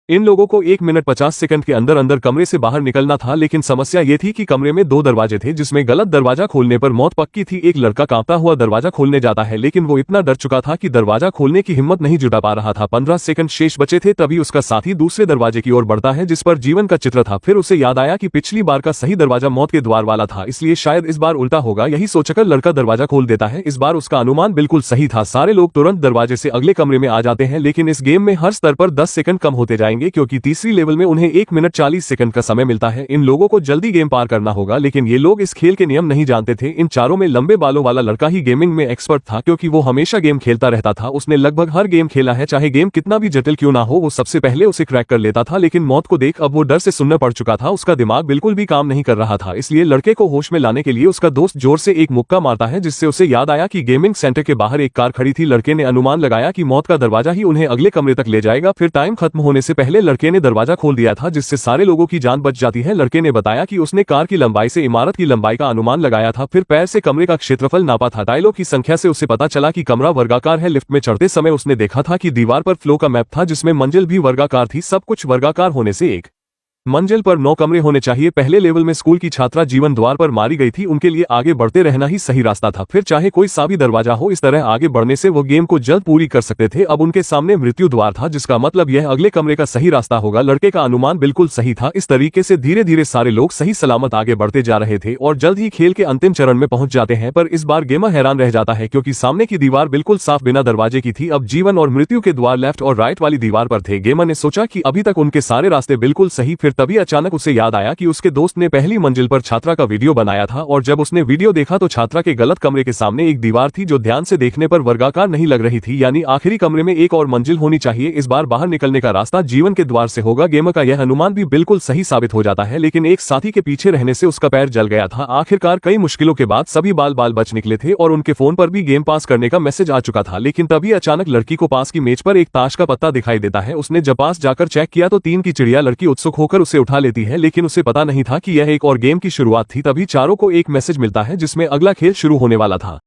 इन लोगों को 1 minute 50 second के अंदर अंदर कमरे से बाहर निकलना था, लेकिन समस्या ये थी कि कमरे में 2 दरवाजे थे, जिसमें गलत दरवाजा खोलने पर मौत पक्की थी। एक लड़का कांपता हुआ दरवाजा खोलने जाता है, लेकिन वो इतना डर चुका था कि दरवाजा खोलने की हिम्मत नहीं जुटा पा रहा था। 15 सेकंड शेष बचे थे, तभी उसका साथी दूसरे दरवाजे की ओर बढ़ता है, जिस पर जीवन का चित्र था। फिर उसे याद आया कि पिछली बार का सही दरवाजा मौत के द्वार वाला था, इसलिए शायद इस बार उल्टा होगा। यही सोचकर लड़का दरवाजा खोल देता है। इस बार उसका अनुमान बिल्कुल सही था। सारे लोग तुरंत दरवाजे से अगले कमरे में आ जाते हैं, लेकिन इस गेम में हर स्तर पर 10 सेकंड कम होते जाएंगे, क्योंकि तीसरी लेवल में उन्हें 1 मिनट 40 सेकंड का समय मिलता है। इन लोगों को जल्दी गेम पार करना होगा, लेकिन ये लोग इस खेल के नियम नहीं जानते थे। इन चारों में लंबे बालों वाला लड़का ही गेमिंग में एक्सपर्ट था, क्योंकि वो हमेशा गेम खेलता रहता था। उसने लगभग हर गेम खेला है, चाहे गेम कितना भी जटिल क्यों ना हो, वो सबसे पहले उसे क्रैक कर लेता था। लेकिन मौत को देख अब वो डर से सुन्न पड़ चुका था। उसका दिमाग बिल्कुल भी काम नहीं कर रहा था, इसलिए लड़के को होश में लाने के लिए उसका दोस्त जोर से एक मुक्का मारता है, जिससे उसे याद आया कि गेमिंग सेंटर के बाहर एक कार खड़ी थी। लड़के ने अनुमान लगाया कि मौत का दरवाजा ही उन्हें अगले कमरे तक ले जाएगा। फिर टाइम खत्म होने से पहले लड़के ने दरवाजा खोल दिया था, जिससे सारे लोगों की जान बच जाती है। लड़के ने बताया कि उसने कार की लंबाई से इमारत की लंबाई का अनुमान लगाया था, फिर पैर से कमरे का क्षेत्रफल नापा था। टाइलों की संख्या से उसे पता चला कि कमरा वर्गाकार है। लिफ्ट में चढ़ते समय उसने देखा था कि दीवार पर फ्लो का मैप था, जिसमें मंजिल भी वर्गाकार थी। सब कुछ वर्गाकार होने से एक मंजिल पर 9 कमरे होने चाहिए। पहले लेवल में स्कूल की छात्रा जीवन द्वार पर मारी गई थी, उनके लिए आगे बढ़ते रहना ही सही रास्ता था। फिर चाहे कोई सा भी दरवाजा हो, इस तरह आगे बढ़ने से वो गेम को जल्द पूरी कर सकते थे। अब उनके सामने मृत्यु द्वार था, जिसका मतलब यह अगले कमरे का सही रास्ता होगा। लड़के का अनुमान बिल्कुल सही था। इस तरीके से धीरे धीरे सारे लोग सही सलामत आगे बढ़ते जा रहे थे और जल्द ही खेल के अंतिम चरण में पहुंच जाते हैं। पर इस बार गेमर हैरान रह जाता है, क्योंकि सामने की दीवार बिल्कुल साफ बिना दरवाजे की थी। अब जीवन और मृत्यु के द्वार लेफ्ट और राइट वाली दीवार पर थे। गेमर ने सोचा कि अभी तक उनके सारे रास्ते बिल्कुल सही। फिर तभी अचानक उसे याद आया कि उसके दोस्त ने पहली मंजिल पर छात्रा का वीडियो बनाया था, और जब उसने वीडियो देखा तो छात्रा के गलत कमरे के सामने एक दीवार थी, जो ध्यान से देखने पर वर्गाकार नहीं लग रही थी। यानी आखिरी कमरे में एक और मंजिल होनी चाहिए। इस बार बाहर निकलने का रास्ता जीवन के द्वार से होगा। गेमर का यह अनुमान भी बिल्कुल सही साबित हो जाता है, लेकिन एक साथी के पीछे रहने से उसका पैर जल गया था। आखिरकार कई मुश्किलों के बाद सभी बाल बच निकले थे और उनके फोन पर भी गेम पास करने का मैसेज आ चुका था। लेकिन तभी अचानक लड़की को पास की मेज पर एक ताश का पत्ता दिखाई देता है। उसने जब पास जाकर चेक किया तो 3 की चिड़िया। लड़की उत्सुक होकर उसे उठा लेती है, लेकिन उसे पता नहीं था कि यह एक और गेम की शुरुआत थी। तभी चारों को एक मैसेज मिलता है, जिसमें अगला खेल शुरू होने वाला था।